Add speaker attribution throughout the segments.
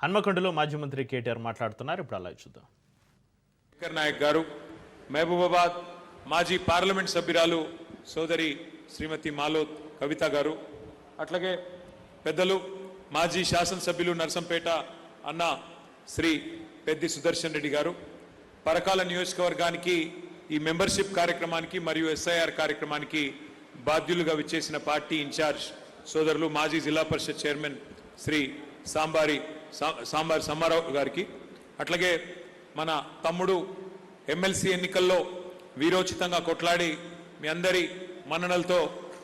Speaker 1: హన్మకొండలో మాజీ మంత్రి కేటీఆర్ మాట్లాడుతున్నారు. ఇప్పుడు అలా చూద్దాం.
Speaker 2: శంకర్ నాయక్ గారు, మహబూబాబాద్ మాజీ పార్లమెంట్ సభ్యురాలు సోదరి శ్రీమతి మాలోత్ కవిత గారు, అట్లాగే పెద్దలు మాజీ శాసనసభ్యులు నర్సంపేట అన్న శ్రీ పెద్ది సుదర్శన్ రెడ్డి గారు, పరకాల నియోజకవర్గానికి ఈ మెంబర్షిప్ కార్యక్రమానికి మరియు ఎస్ఐఆర్ కార్యక్రమానికి బాధ్యులుగా విచ్చేసిన పార్టీ ఇన్ఛార్జ్ సోదరులు మాజీ జిల్లా పరిషత్ చైర్మన్ శ్రీ సాంబారి సమ్మారావు గారికి, అట్లాగే మన తమ్ముడు ఎమ్మెల్సీ ఎన్నికల్లో వీరోచితంగా కొట్లాడి మీ అందరి మన్ననలతో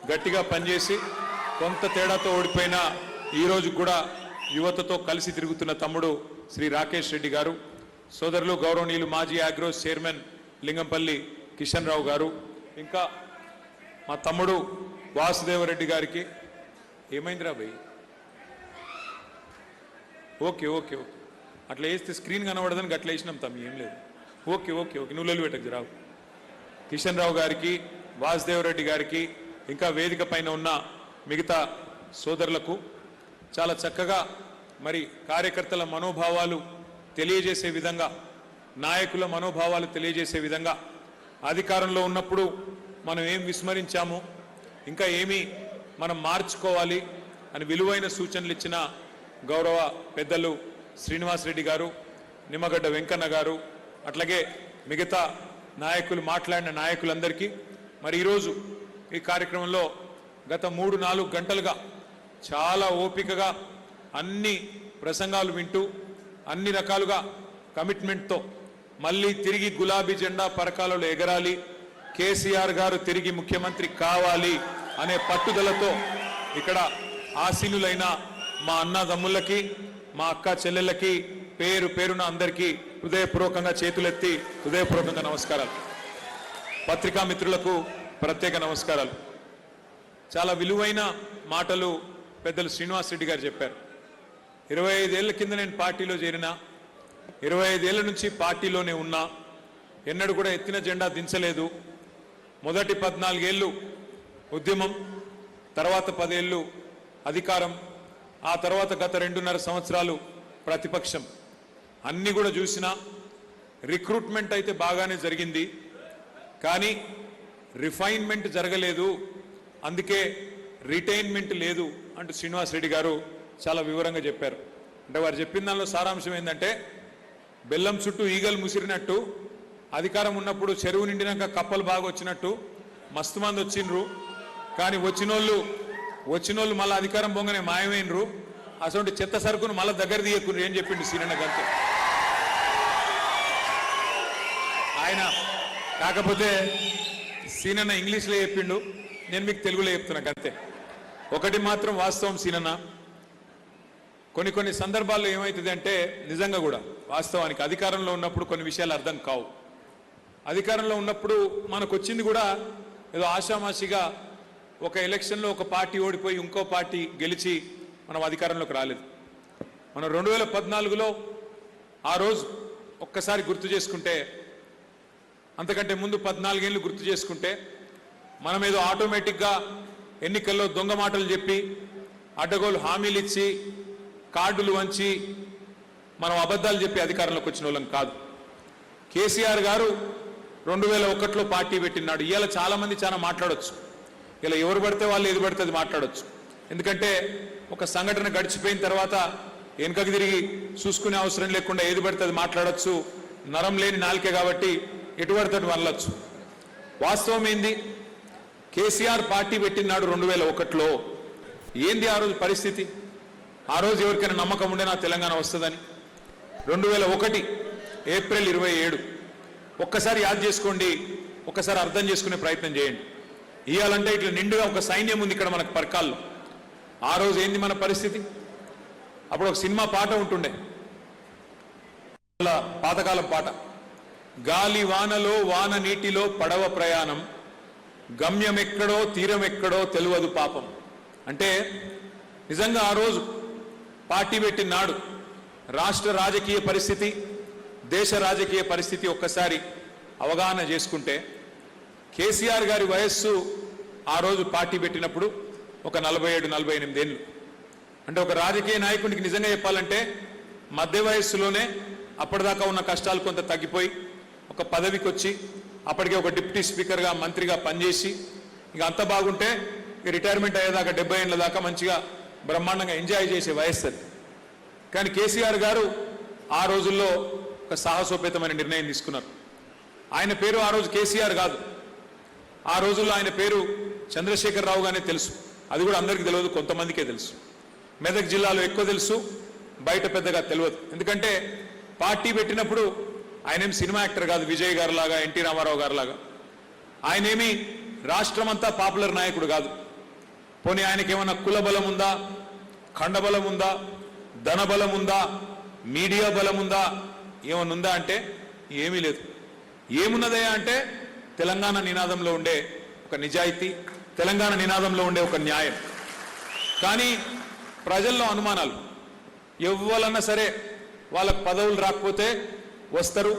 Speaker 2: గట్టిగా పనిచేసి కొంత తేడాతో ఓడిపోయిన ఈరోజు కూడా యువతతో కలిసి తిరుగుతున్న తమ్ముడు శ్రీ రాకేష్ రెడ్డి గారు, సోదరులు గౌరవనీయులు మాజీ ఆగ్రోస్ చైర్మన్ లింగంపల్లి కిషన్ రావు గారు, ఇంకా మా తమ్ముడు వాసుదేవరెడ్డి గారికి ఏమైందిరా భయ్ ఓకే ఓకే ఓకే అట్లా వేస్తే స్క్రీన్ కనబడదని అట్లా వేసినాం తమ్మి, ఏం లేదు. ఓకే ఓకే ఓకే నువ్వు పెట్టకు రావు. కిషన్ రావు గారికి, వాసుదేవరెడ్డి గారికి, ఇంకా వేదిక పైన ఉన్న మిగతా సోదరులకు చాలా చక్కగా మరి కార్యకర్తల మనోభావాలు తెలియజేసే విధంగా, నాయకుల మనోభావాలు తెలియజేసే విధంగా, అధికారంలో ఉన్నప్పుడు మనం ఏం విస్మరించాము, ఇంకా ఏమి మనం మార్చుకోవాలి అని విలువైన సూచనలు ఇచ్చిన గౌరవ పెద్దలు శ్రీనివాసరెడ్డి గారు, నిమ్మగడ్డ వెంకన్న గారు, అట్లాగే మిగతా నాయకులు మాట్లాడిన నాయకులందరికీ మరి ఈరోజు ఈ కార్యక్రమంలో గత 3-4 గంటలుగా చాలా ఓపికగా అన్ని ప్రసంగాలు వింటూ అన్ని రకాలుగా కమిట్మెంట్తో మళ్ళీ తిరిగి గులాబీ జెండా పరకాలలో ఎగరాలి, కేసీఆర్ గారు తిరిగి ముఖ్యమంత్రి కావాలి అనే పట్టుదలతో ఇక్కడ ఆసీనులైన మా అన్నదమ్ములకి, మా అక్క చెల్లెళ్ళకి పేరు పేరున అందరికీ హృదయపూర్వకంగా చేతులెత్తి హృదయపూర్వకంగా నమస్కారాలు. పత్రికా మిత్రులకు ప్రత్యేక నమస్కారాలు. చాలా విలువైన మాటలు పెద్దలు శ్రీనివాసరెడ్డి గారు చెప్పారు. 25 ఏళ్ల కింద నేను పార్టీలో చేరినా, 25 ఏళ్ల నుంచి పార్టీలోనే ఉన్నా, ఎన్నడూ కూడా ఎత్తిన జెండా దించలేదు. మొదటి 14 ఏళ్ళు ఉద్యమం, తర్వాత 10 ఏళ్ళు అధికారం, ఆ తర్వాత గత 2.5 సంవత్సరాలు ప్రతిపక్షం. అన్నీ కూడా చూసినా రిక్రూట్మెంట్ అయితే బాగానే జరిగింది, కానీ రిఫైన్మెంట్ జరగలేదు, అందుకే రిటైన్మెంట్ లేదు అంటూ శ్రీనివాసరెడ్డి గారు చాలా వివరంగా చెప్పారు. అంటే వారు చెప్పిన దానిలో సారాంశం ఏంటంటే, బెల్లం చుట్టూ ఈగలు ముసిరినట్టు, అధికారం ఉన్నప్పుడు చెరువు నిండినాక కప్పలు బాగా వచ్చినట్టు మస్తు మంది వచ్చిండ్రు, కానీ వచ్చినోళ్ళు మళ్ళీ అధికారం పొంగనే మాయమైనరు, అసలు చెత్త సరుకును మళ్ళీ దగ్గర తీయకుండా ఏం చెప్పిండు సీనన్న గంతే. ఆయన కాకపోతే సీనన్న ఇంగ్లీష్లో చెప్పిండు, నేను మీకు తెలుగులో చెప్తున్నా గంతే. ఒకటి మాత్రం వాస్తవం సీనన్న, కొన్ని సందర్భాల్లో ఏమవుతుంది అంటే నిజంగా కూడా వాస్తవానికి అధికారంలో ఉన్నప్పుడు కొన్ని విషయాలు అర్థం కావు. అధికారంలో ఉన్నప్పుడు మనకు వచ్చింది కూడా ఏదో ఆషామాషిగా ఒక ఎలక్షన్లో ఒక పార్టీ ఓడిపోయి ఇంకో పార్టీ గెలిచి మనం అధికారంలోకి రాలేదు. మనం 2014లో ఆ రోజు ఒక్కసారి గుర్తు చేసుకుంటే, అంతకంటే ముందు 14 ఏళ్ళు గుర్తు చేసుకుంటే, మనం ఏదో ఆటోమేటిక్గా ఎన్నికల్లో దొంగ మాటలు చెప్పి అడ్డగోలు హామీలు ఇచ్చి కార్డులు వంచి మనం అబద్ధాలు చెప్పి అధికారంలోకి వచ్చిన వాళ్ళం కాదు. కేసీఆర్ గారు 2001లో పార్టీ పెట్టినాడు. ఇవాళ చాలామంది చాలా మాట్లాడొచ్చు, ఇలా ఎవరు పడితే వాళ్ళు ఏది పడితే అది మాట్లాడొచ్చు. ఎందుకంటే ఒక సంఘటన గడిచిపోయిన తర్వాత వెనుకకు తిరిగి చూసుకునే అవసరం లేకుండా ఏది పడితే అది మాట్లాడొచ్చు, నరం లేని నాలుకే కాబట్టి ఎటు పడితే అటు వెళ్ళొచ్చు. వాస్తవం ఏంది, కేసీఆర్ పార్టీ పెట్టినాడు 2001లో. ఏంది ఆ రోజు పరిస్థితి? ఆ రోజు ఎవరికైనా నమ్మకం ఉండే నా తెలంగాణ వస్తుందని? 2001 ఏప్రిల్ 27. ఒక్కసారి యాద్ చేసుకోండి, ఒక్కసారి అర్థం చేసుకునే ప్రయత్నం చేయండి. ఇవ్వాలంటే ఇట్లా నిండుగా ఒక సైన్యం ఉంది ఇక్కడ మనకు పరకాల్లో. ఆ రోజు ఏంది మన పరిస్థితి? అప్పుడు ఒక సినిమా పాట ఉంటుండే, పాతకాలం పాట, గాలి వానలో వాన నీటిలో పడవ ప్రయాణం, గమ్యం ఎక్కడో తీరం ఎక్కడో తెలియదు పాపం. అంటే నిజంగా ఆ రోజు పార్టీ పెట్టిన నాడు రాష్ట్ర రాజకీయ పరిస్థితి, దేశ రాజకీయ పరిస్థితి ఒక్కసారి అవగాహన చేసుకుంటే, కేసీఆర్ గారి వయస్సు ఆ రోజు పార్టీ పెట్టినప్పుడు ఒక 47-48 ఏళ్ళు. అంటే ఒక రాజకీయ నాయకునికి నిజంగా చెప్పాలంటే మధ్య వయస్సులోనే అప్పటిదాకా ఉన్న కష్టాలు కొంత తగ్గిపోయి ఒక పదవికి వచ్చి అప్పటికే ఒక డిప్యూటీ స్పీకర్గా మంత్రిగా పనిచేసి ఇంకా అంత బాగుంటే రిటైర్మెంట్ అయ్యేదాకా 70 ఏళ్ళ దాకా మంచిగా బ్రహ్మాండంగా ఎంజాయ్ చేసే వయస్సు అది. కానీ కేసీఆర్ గారు ఆ రోజుల్లో ఒక సాహసోపేతమైన నిర్ణయం తీసుకున్నారు. ఆయన పేరు ఆ రోజు కేసీఆర్ కాదు, ఆ రోజుల్లో ఆయన పేరు చంద్రశేఖరరావు గానే తెలుసు. అది కూడా అందరికీ తెలియదు, కొంతమందికే తెలుసు. మెదక్ జిల్లాలో ఎక్కువ తెలుసు, బయట పెద్దగా తెలియదు. ఎందుకంటే పార్టీ పెట్టినప్పుడు ఆయనేం సినిమా యాక్టర్ కాదు, విజయ్ గారు లాగా, ఎన్టీ రామారావు గారు లాగా. ఆయనేమి రాష్ట్రమంతా పాపులర్ నాయకుడు కాదు. పోనీ ఆయనకి ఏమన్నా కుల బలం ఉందా, ఖండబలం ఉందా, ధనబలం ఉందా, మీడియా బలం ఉందా, ఏమన్నా ఉందా అంటే ఏమీ లేదు. ఏమున్నదయ్యా అంటే తెలంగాణ నినాదంలో ఉండే ఒక నిజాయితీ, తెలంగాణ నినాదంలో ఉండే ఒక న్యాయం. కానీ ప్రజల్లో అనుమానాలు. ఎవ్వరన్నా సరే వాళ్ళకు పదవులు రాకపోతే వస్తారు,